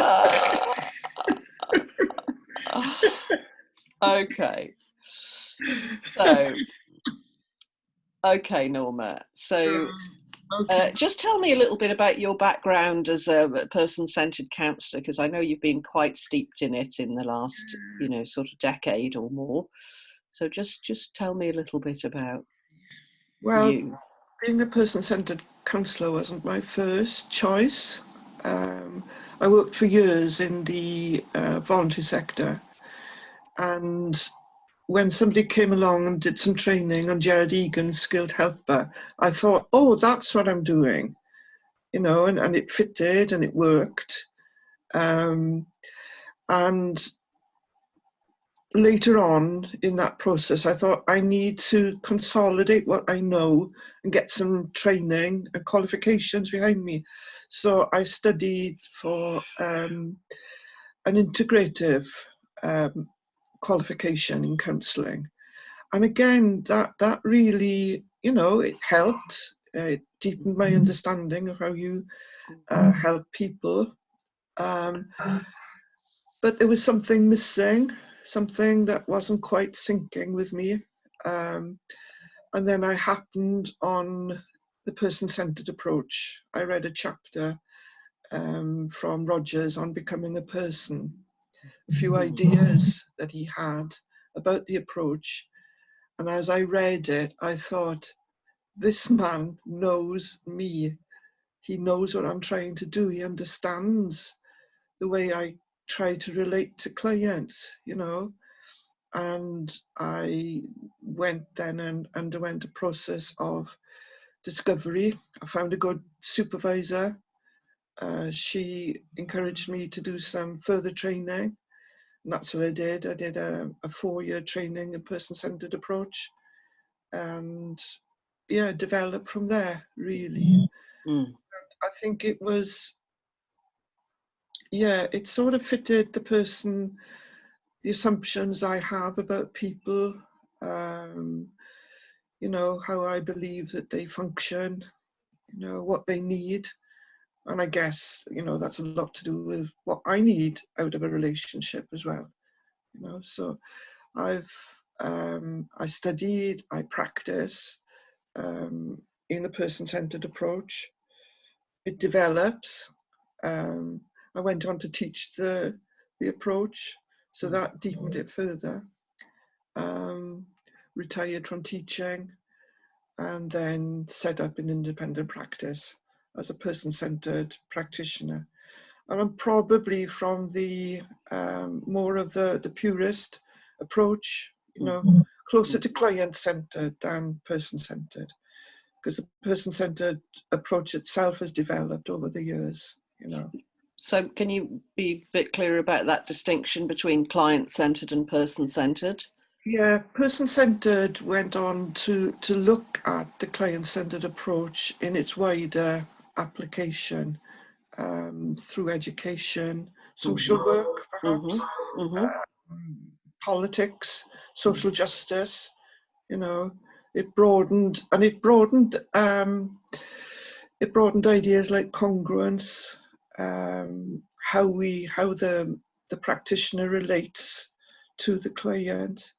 Ah. Okay. So, okay, Norma. So, Okay. just tell me a little bit about your background as a person-centered counsellor, because I know you've been quite steeped in it in the last, sort of decade or more. So just tell me a little bit about you. Being a person-centered counsellor wasn't my first choice. I worked for years in the voluntary sector, and when somebody came along and did some training on Gerard Egan's skilled helper, I thought, oh, that's what I'm doing, and it fitted and it worked. And later on in that process, I thought I need to consolidate what I know and get some training and qualifications behind me. So I studied for an integrative qualification in counselling. And again, that really, it helped. It deepened my understanding of how you help people. But there was something missing, something that wasn't quite syncing with me. And then I happened on the person-centered approach. I read a chapter from Rogers on becoming a person, a few ideas that he had about the approach. And as I read it, I thought, this man knows me. He knows what I'm trying to do. He understands the way I try to relate to clients, and I went then and underwent a process of discovery. I found a good supervisor. She encouraged me to do some further training, and that's what I did. I did a 4-year training in person-centered approach, and developed from there, really. I think it was, it sort of fitted the assumptions I have about people, how I believe that they function, what they need. And I guess, that's a lot to do with what I need out of a relationship as well. So I studied, I practice in the person-centered approach. It develops. I went on to teach the approach, so that deepened it further. Retired from teaching, and then set up an independent practice as a person-centered practitioner. And I'm probably from the more of the purist approach, closer to client-centered than person-centered, because the person-centered approach itself has developed over the years, So can you be a bit clearer about that distinction between client-centered and person-centered? Yeah, person-centered went on to look at the client-centered approach in its wider application through education, social work, perhaps, politics, social justice. It broadened ideas like congruence, how the practitioner relates to the client.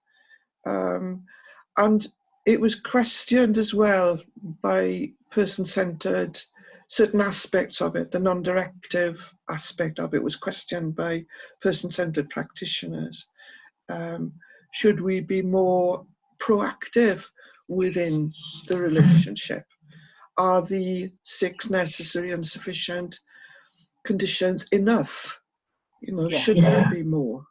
And it was questioned as well by person-centered. Certain aspects of it, the non-directive aspect of it, was questioned by person-centered practitioners. Should we be more proactive within the relationship? Are the 6 necessary and sufficient conditions enough? Should there be more?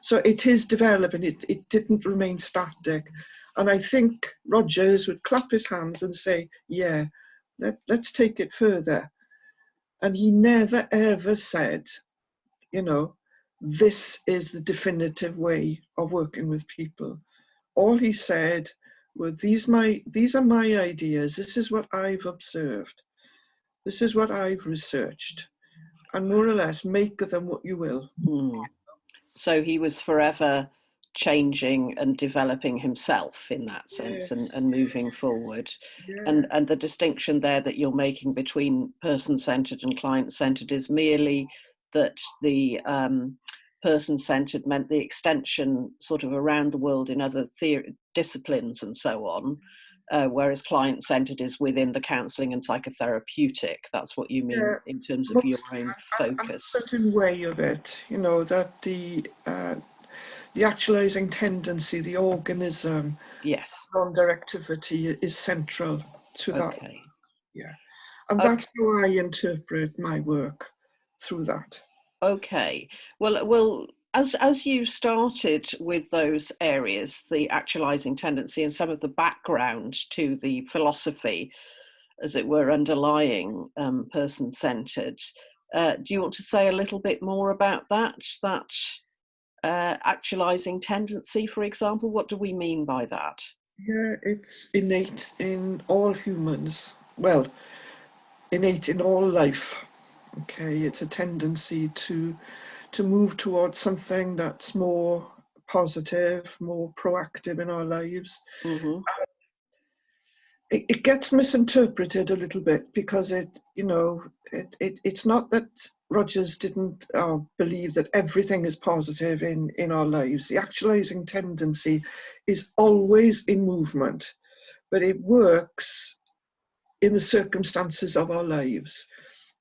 So it is developing. It didn't remain static. And I think Rogers would clap his hands and say, yeah, let's take it further. And he never ever said, this is the definitive way of working with people. All he said was, these are my ideas. This is what I've observed. This is what I've researched. And more or less, make of them what you will. So he was forever changing and developing himself in that sense, Yes. and moving forward. Yeah. And the distinction there that you're making between person-centered and client-centered is merely that the person-centered meant the extension sort of around the world in other disciplines and so on, whereas client-centered is within the counselling and psychotherapeutic. That's what you mean Yeah. in terms of your Mostly, own and a focus. certain way of it, you know, that the actualizing tendency, the organism, Yes. non-directivity is central to that. Okay. Yeah. And Okay. that's how I interpret my work, through that. Okay. Well, as you started with those areas, the actualizing tendency and some of the background to the philosophy, as it were, underlying person-centered, do you want to say a little bit more about that actualizing tendency, for example? What do we mean by that? Yeah, it's innate in all humans. Well, innate in all life. Okay, it's a tendency to move towards something that's more positive, more proactive in our lives. Mm-hmm. It gets misinterpreted a little bit because it's not that Rogers didn't believe that everything is positive in our lives. The actualizing tendency is always in movement, but it works in the circumstances of our lives.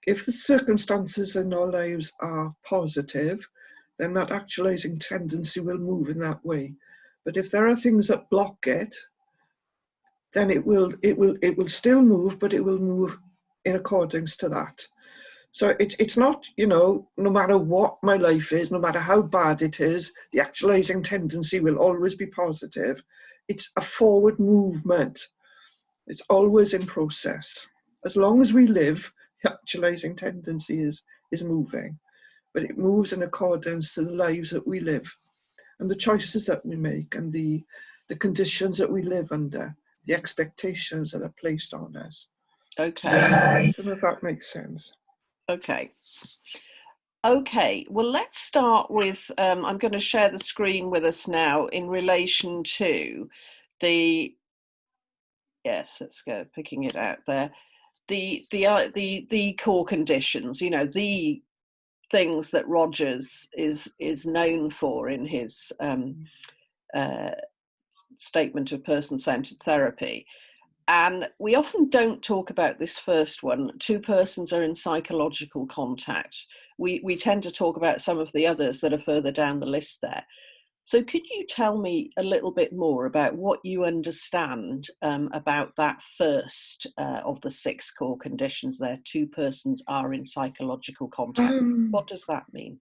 If the circumstances in our lives are positive, then that actualizing tendency will move in that way. But if there are things that block it, then it will still move, but it will move in accordance to that. So it's not, no matter what my life is, no matter how bad it is, the actualizing tendency will always be positive. It's a forward movement. It's always in process. As long as we live, the actualizing tendency is moving, but it moves in accordance to the lives that we live and the choices that we make and the conditions that we live under, the expectations that are placed on us. Okay. I don't know if that makes sense. Okay. Okay, well, let's start with, I'm going to share the screen with us now in relation to the, yes, let's go, picking it out there, the core conditions, the things that Rogers is known for in his statement of person-centered therapy. And we often don't talk about this first one. Two persons are in psychological contact. We tend to talk about some of the others that are further down the list there. So could you tell me a little bit more about what you understand about that first of the 6 core conditions there? Two persons are in psychological contact. What does that mean?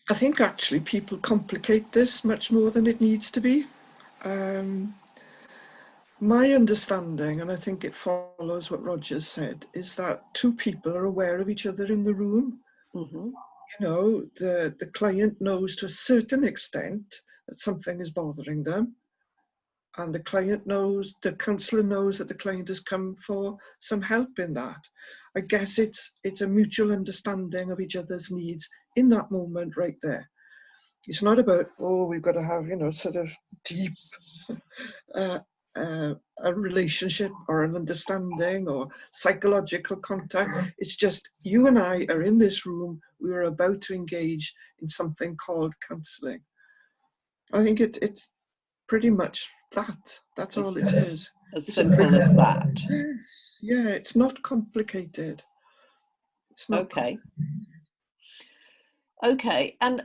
I think actually people complicate this much more than it needs to be. My understanding, and I think it follows what Rogers said, is that two people are aware of each other in the room. Mm-hmm. The client knows to a certain extent that something is bothering them, and the counsellor knows that the client has come for some help in that. I guess it's a mutual understanding of each other's needs in that moment right there. It's not about, we've got to have, sort of deep a relationship or an understanding or psychological contact. It's just you and I are in this room. We are about to engage in something called counselling. I think it's pretty much that. That's all it is. As It's simple as that. Yes, yeah. It's not complicated. It's not. Okay. Okay, and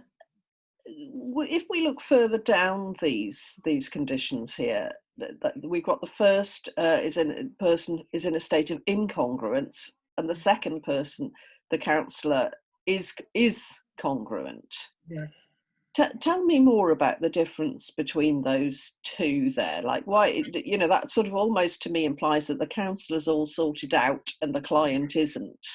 if we look further down these conditions here, we've got the first is in a state of incongruence, and the second person, the counsellor, is congruent. Yeah. Tell me more about the difference between those two there. Like, why, that sort of almost to me implies that the counsellor's all sorted out and the client isn't.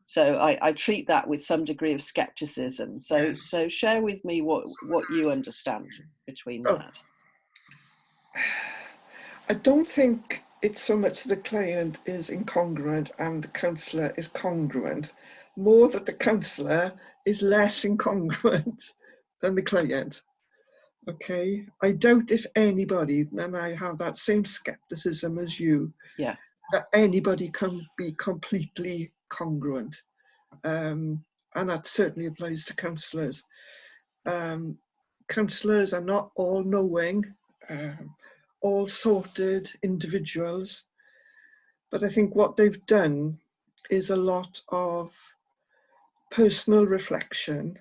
So I treat that with some degree of skepticism. So share with me what you understand between that. I don't think it's so much the client is incongruent and the counsellor is congruent, more that the counsellor is less incongruent than the client. Okay, I doubt if anybody, and I have that same skepticism as you, Yeah. that anybody can be completely congruent. And that certainly applies to counsellors. Counsellors are not all knowing, all sorted individuals, but I think what they've done is a lot of personal reflection,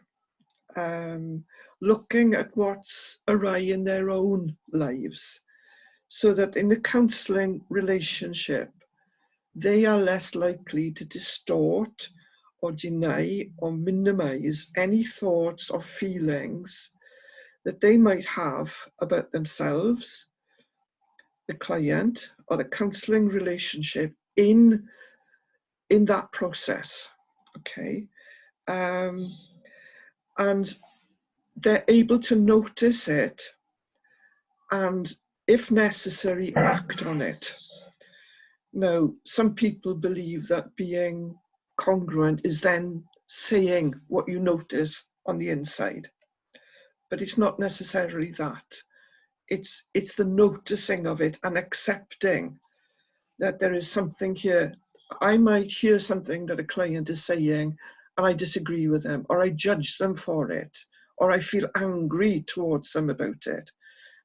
looking at what's awry in their own lives, so that in a counselling relationship, they are less likely to distort or deny or minimize any thoughts or feelings that they might have about themselves, the client, or the counselling relationship in that process. Okay. And they're able to notice it and, if necessary, act on it. Now, some people believe that being congruent is then saying what you notice on the inside, but it's not necessarily that. It's the noticing of it and accepting that there is something here. I might hear something that a client is saying and I disagree with them, or I judge them for it, or I feel angry towards them about it.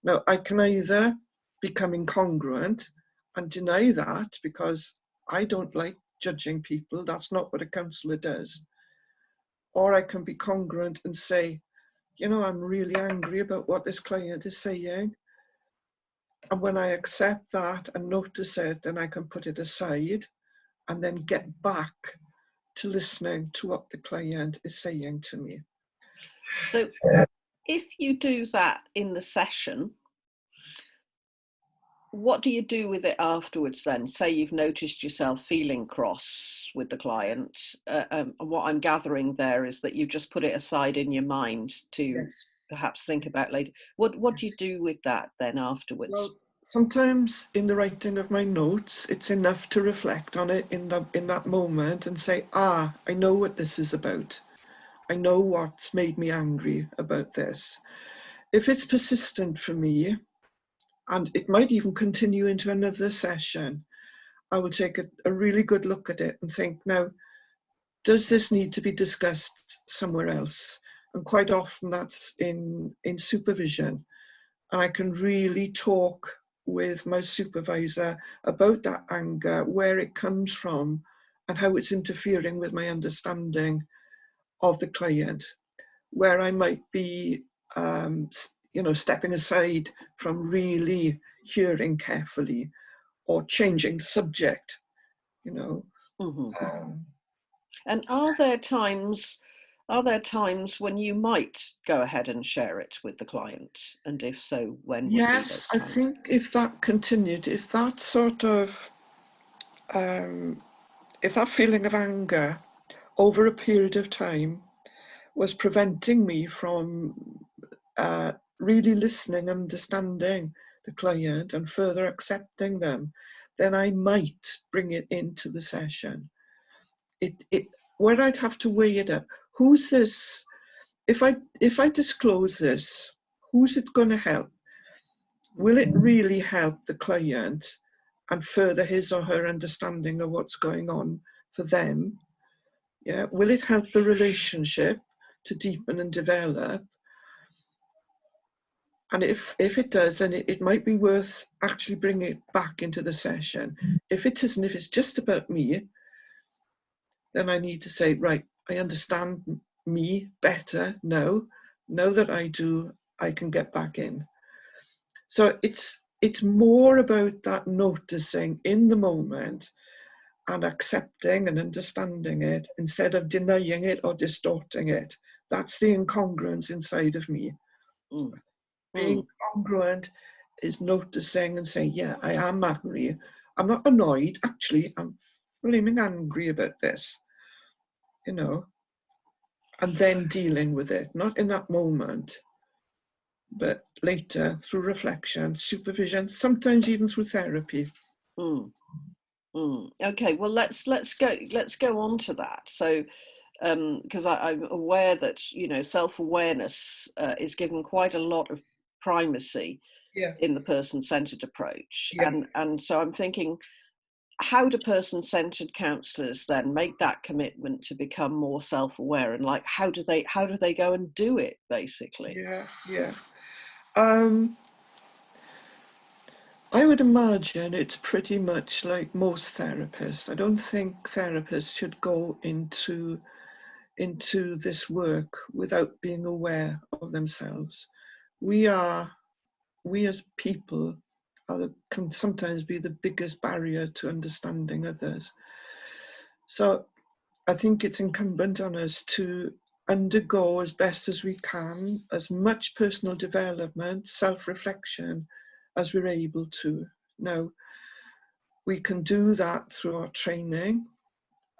Now, I can either become incongruent and deny that because I don't like judging people. That's not what a counsellor does. Or I can be congruent and say, you know, I'm really angry about what this client is saying. And when I accept that and notice it, then I can put it aside and then get back to listening to what the client is saying to me. So if you do that in the session, what do you do with it afterwards then? Say you've noticed yourself feeling cross with the client. And what I'm gathering there is that you just put it aside in your mind to Yes. perhaps think about later. What do you do with that then afterwards? Well, sometimes in the writing of my notes, it's enough to reflect on it in that moment and say, I know what this is about. I know what's made me angry about this. If it's persistent for me, and it might even continue into another session, I will take a really good look at it and think, now, does this need to be discussed somewhere else? And quite often that's in supervision. And I can really talk with my supervisor about that anger, where it comes from, and how it's interfering with my understanding of the client, where I might be, stepping aside from really hearing carefully or changing the subject, you know. Mm-hmm. And are there times when you might go ahead and share it with the client? And if so, when would be Yes, those I times? think if that continued, if that sort of, if that feeling of anger over a period of time was preventing me from really listening, understanding the client and further accepting them, then I might bring it into the session. Where I'd have to weigh it up, who's this, if I disclose this, who's it going to help? Will it really help the client and further his or her understanding of what's going on for them? Yeah. Will it help the relationship to deepen and develop? And if it does, then it might be worth actually bringing it back into the session. If it isn't, if it's just about me, then I need to say, right, I understand me better now. Now that I do, I can get back in. So it's more about that noticing in the moment and accepting and understanding it instead of denying it or distorting it. That's the incongruence inside of me. Mm. Being congruent is noticing and saying, yeah, I am angry. I'm not annoyed, actually, I'm flaming angry about this, you know, and then dealing with it, not in that moment, but later through reflection, supervision, sometimes even through therapy. Mm. Okay, well let's go on to that. So because I'm aware that self-awareness is given quite a lot of primacy Yeah. in the person-centered approach. Yeah. And so I'm thinking, how do person-centered counsellors then make that commitment to become more self-aware, and like how do they go and do it, basically? Yeah. I would imagine it's pretty much like most therapists. I don't think therapists should go into this work without being aware of themselves. We as people can sometimes be the biggest barrier to understanding others. So I think it's incumbent on us to undergo as best as we can as much personal development, self-reflection as we're able to. Now, we can do that through our training.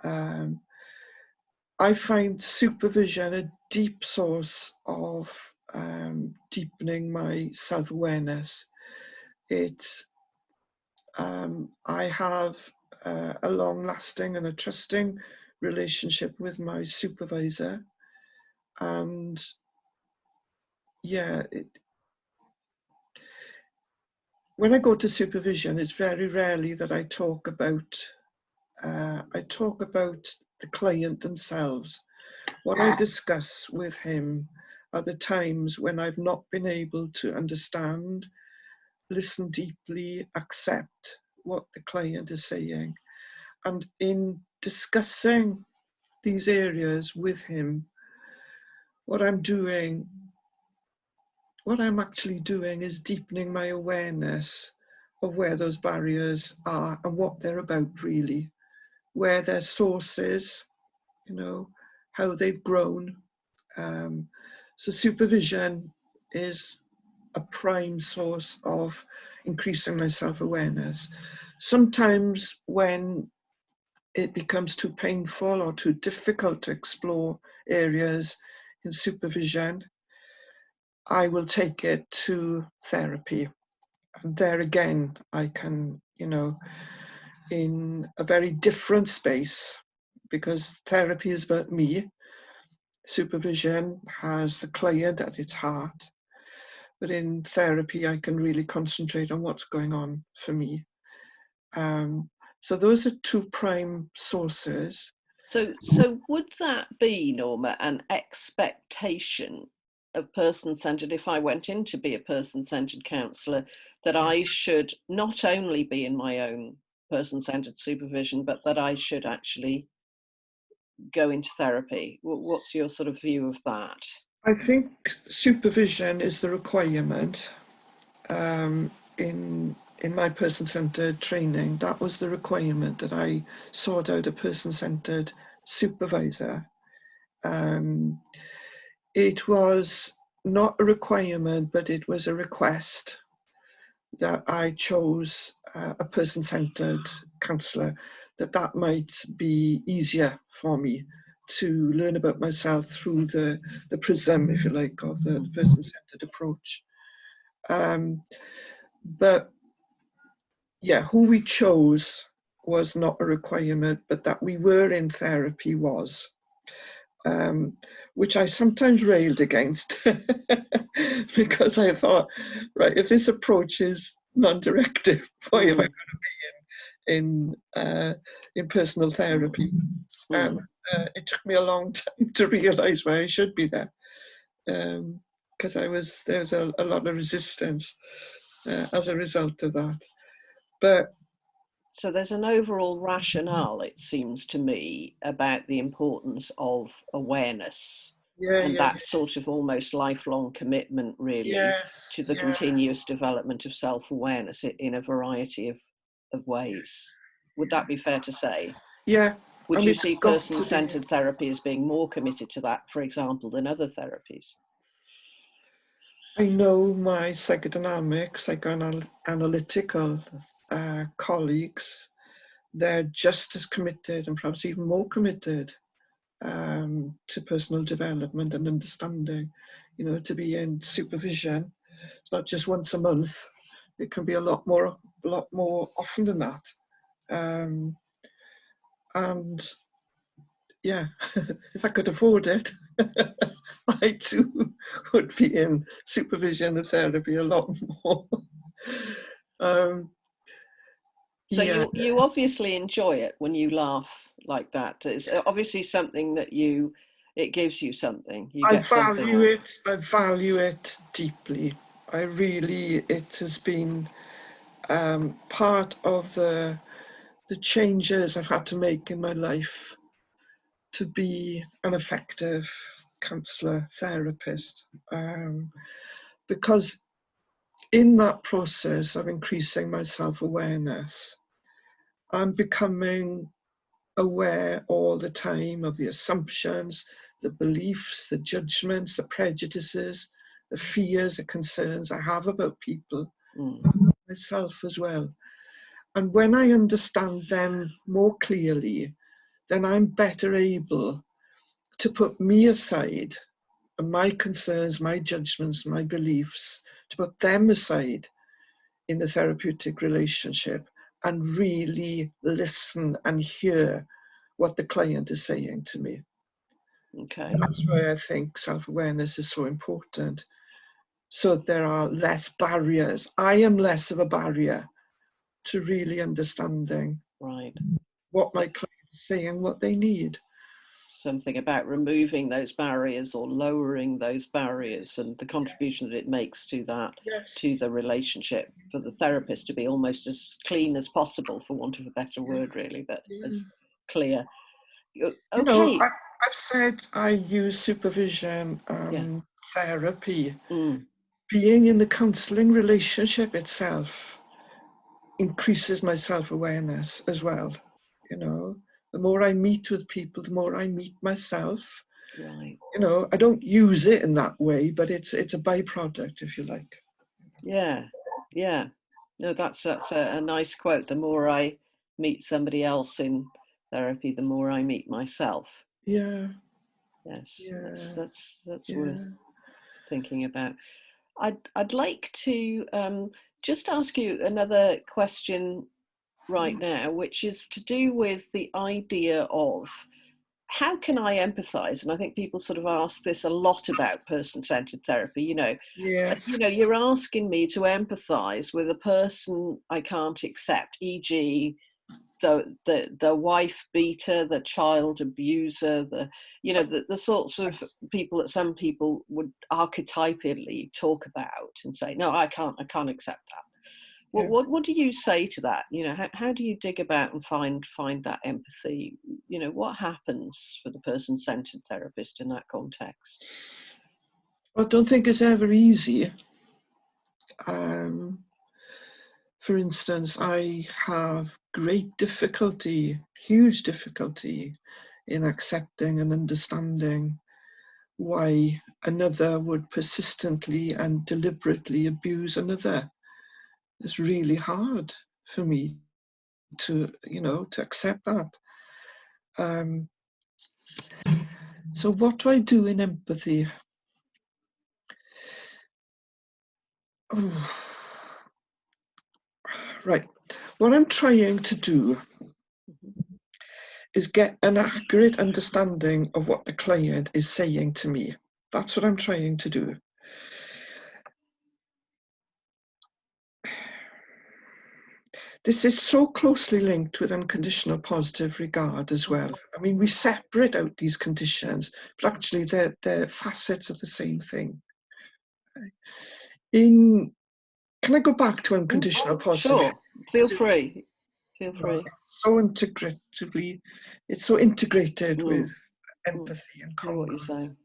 I find supervision a deep source of deepening my self-awareness. I have a long-lasting and a trusting relationship with my supervisor, and yeah, when I go to supervision, it's very rarely that I talk about the client themselves. What I discuss with him are the times when I've not been able to understand, listen deeply, accept what the client is saying. And in discussing these areas with him, what I'm actually doing is deepening my awareness of where those barriers are and what they're about really, where their sources, how they've grown. So supervision is a prime source of increasing my self-awareness. Sometimes when it becomes too painful or too difficult to explore areas in supervision, I will take it to therapy. And there again, I can, in a very different space, because therapy is about me. Supervision has the client at its heart. But in therapy, I can really concentrate on what's going on for me. So those are two prime sources. So would that be, Norma, an expectation of person-centered, if I went in to be a person-centered counsellor, that I should not only be in my own person-centered supervision, but that I should actually go into therapy? What's your sort of view of that? I think supervision is the requirement. In my person-centered training, that was the requirement, that I sought out a person-centered supervisor. It was not a requirement, but it was a request that I chose a person-centered counsellor, that might be easier for me to learn about myself through the prism, if you like, of the person-centered approach. But yeah, who we chose was not a requirement, but that we were in therapy was. Which I sometimes railed against because I thought, right, if this approach is non-directive, why am I going to be in personal therapy? And it took me a long time to realise why I should be there, because there was a lot of resistance as a result of that. But so there's an overall rationale, it seems to me, about the importance of awareness, and that sort of almost lifelong commitment, really, to the continuous development of self-awareness in a variety of ways. Would that be fair to say? Yeah. Would you see person-centered therapy as being more committed to that, for example, than other therapies? I know my psychodynamic, psychoanalytical colleagues, they're just as committed and perhaps even more committed to personal development and understanding, to be in supervision. It's not just once a month. It can be a lot more often than that. And yeah, if I could afford it, I too would be in supervision and therapy a lot more. So Yeah, you obviously enjoy it when you laugh like that. It's obviously something that it gives you something. You I get something value out. it. I value it deeply. I really, it has been part of the changes I've had to make in my life to be an effective counsellor, therapist, because in that process of increasing my self-awareness, I'm becoming aware all the time of the assumptions, the beliefs, the judgments, the prejudices, the fears, the concerns I have about people, myself as well. And when I understand them more clearly, then I'm better able to put me aside and my concerns, my judgments, my beliefs, to put them aside in the therapeutic relationship and really listen and hear what the client is saying to me. Okay. And that's why I think self-awareness is so important. So there are less barriers. I am less of a barrier to really understanding Right. what my client is saying, what they need. Something about removing those barriers or lowering those barriers and the contribution that it makes to that, Yes. to the relationship, for the therapist to be almost as clean as possible, for want of a better word, really, but as clear. You know, Okay. I've said I use supervision Yeah. therapy. Being in the counselling relationship itself increases my self-awareness as well. You know, the more I meet with people, the more I meet myself. Right. You know, I don't use it in that way, but it's a byproduct, if you like. Yeah. Yeah. No, that's a nice quote. The more I meet somebody else in therapy, the more I meet myself. Yeah. Yes, Yeah. that's worth Yeah. thinking about. I'd like to just ask you another question right now, which is to do with the idea of how can I empathize? And I think people sort of ask this a lot about person-centered therapy. Yeah. You're asking me to empathize with a person I can't accept, e.g., the wife beater, the child abuser, the sorts of people that some people would archetypally talk about and say, no, I can't accept that. Yeah. What do you say to that? How do you dig about and find that empathy? What happens for the person-centered therapist in that context? I don't think it's ever easy. For instance, I have great difficulty, huge difficulty in accepting and understanding why another would persistently and deliberately abuse another. It's really hard for me to accept that. So what do I do in empathy? Oh, right. What I'm trying to do is get an accurate understanding of what the client is saying to me. That's what I'm trying to do. This is so closely linked with unconditional positive regard as well. I mean, we separate out these conditions, but actually they're facets of the same thing. Can I go back to unconditional positive? Sure, feel free. Feel free. It's so integrated with I empathy and hear what you're congruence. saying.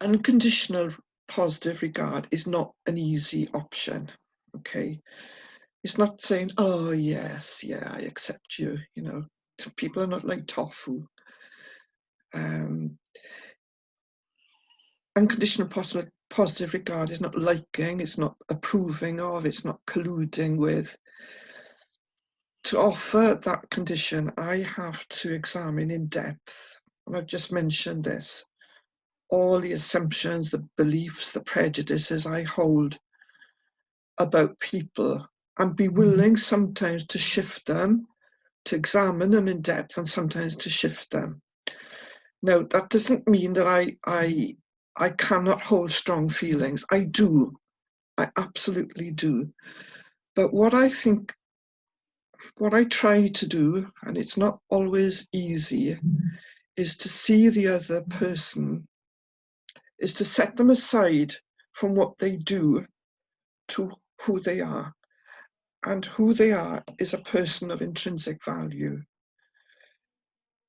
Unconditional positive regard is not an easy option, okay? It's not saying, oh yes, yeah, I accept you, people are not like tofu. Unconditional positive regard is not liking, it's not approving of, it's not colluding with. To offer that condition, I have to examine in depth, and I've just mentioned this, all the assumptions, the beliefs, the prejudices I hold about people, and be willing sometimes to shift them to examine them in depth, and sometimes to shift them. Now, that doesn't mean that I cannot hold strong feelings. I do. I absolutely do. But what I try to do, and it's not always easy, is to see the other person, is to set them aside from what they do to who they are. And who they are is a person of intrinsic value.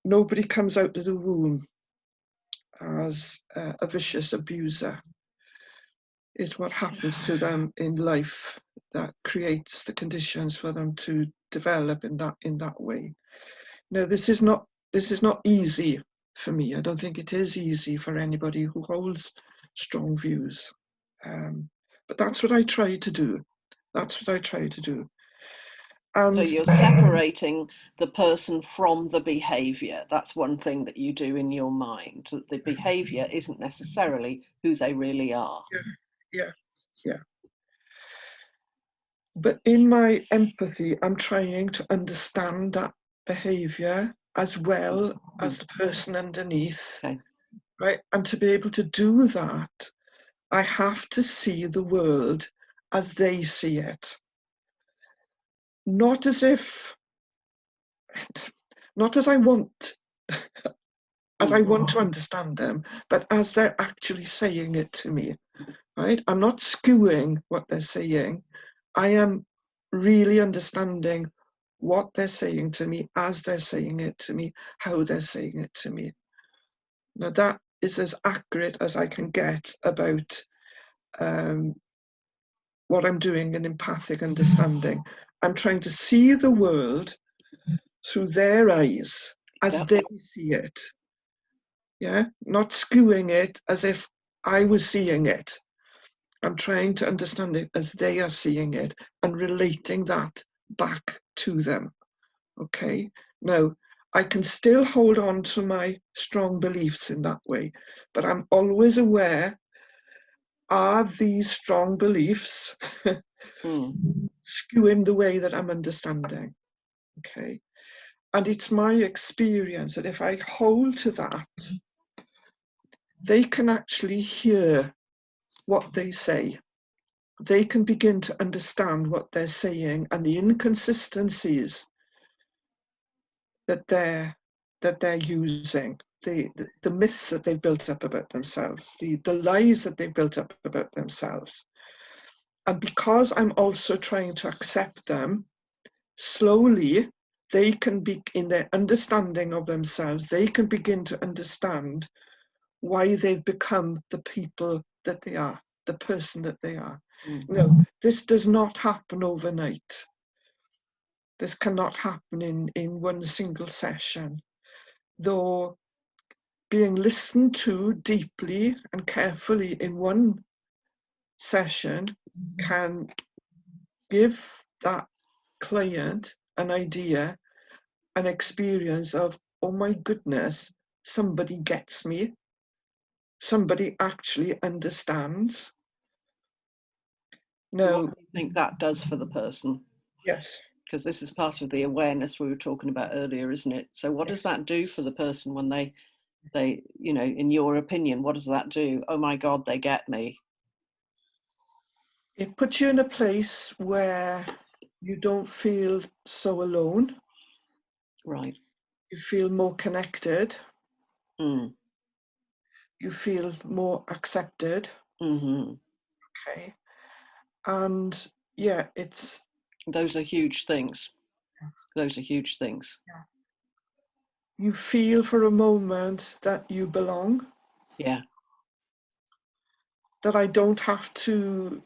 Nobody comes out of the womb as a vicious abuser. It's what happens to them in life that creates the conditions for them to develop in that way. Now, this is not easy for me. I don't think it is easy for anybody who holds strong views. But that's what I try to do. That's what I try to do. And so you're separating the person from the behaviour. That's one thing that you do in your mind, that the behaviour isn't necessarily who they really are. Yeah. But in my empathy, I'm trying to understand that behaviour as well as the person underneath. Okay. Right? And to be able to do that, I have to see the world as they see it. Not as I want to understand them, but as they're actually saying it to me, right? I'm not skewing what they're saying. I am really understanding what they're saying to me as they're saying it to me, how they're saying it to me. Now that is as accurate as I can get about what I'm doing in empathic understanding. I'm trying to see the world through their eyes as they see it. Yeah, not skewing it as if I was seeing it. I'm trying to understand it as they are seeing it and relating that back to them. Okay, now I can still hold on to my strong beliefs in that way, but I'm always aware, are these strong beliefs skewing the way that I'm understanding? Okay, and it's my experience that if I hold to that, they can actually hear what they say. They can begin to understand what they're saying and the inconsistencies that they're using, the myths that they've built up about themselves, the lies that they've built up about themselves. And because I'm also trying to accept them, slowly they can be, in their understanding of themselves, they can begin to understand why they've become the people that they are, the person that they are. No, this does not happen overnight. This cannot happen in one single session. Though being listened to deeply and carefully in one session can give that client an idea, an experience of, oh my goodness, somebody gets me, somebody actually understands. Now, What do you think that does for the person? yes. Because this is part of the awareness we were talking about earlier, isn't it? So what does that do for the person when they, you know, in your opinion, what does that do? Oh my God, they get me. It puts you in a place where you don't feel so alone. Right. You feel more connected. Mm. You feel more accepted. Mm-hmm. Okay. And yeah, those are huge things. Those are huge things. You feel for a moment that you belong. Yeah. That I don't have to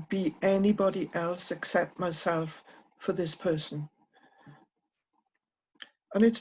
be anybody else except myself for this person. And it's